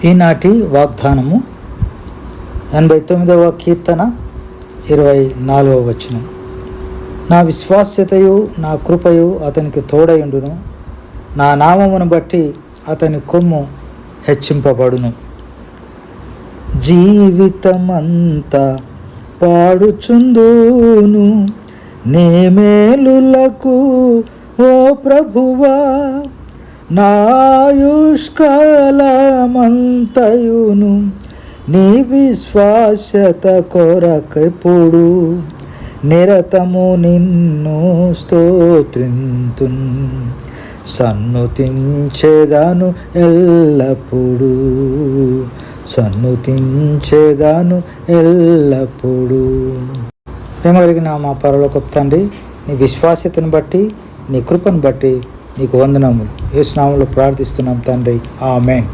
ఈనాటి వాగ్దానము 89వ కీర్తన 24వ వచనం. నా విశ్వాస్యతయు నా కృపయు అతనికి తోడయుండును, నా నామమును బట్టి అతని కొమ్ము హెచ్చింపబడును. జీవితమంతా పాడుచుందును నీ మేలులకు ఓ ప్రభువా, నాయుష్కాలమంతయును నీ విశ్వాస్యత కొరకెప్పుడు నిరతము నిన్ను స్తోత్రింతున్. సన్నుతించెదను ఎల్లప్పుడూ, సన్నుతించెదను ఎల్లప్పుడూ. ప్రేమ కలిగిన మా పరలోకపు తండ్రి, నీ విశ్వాస్యతను బట్టి నీ కృపను బట్టి నీకు వందనములు. యేసు నామములో ప్రార్థిస్తున్నాం తండ్రి, ఆమేన్.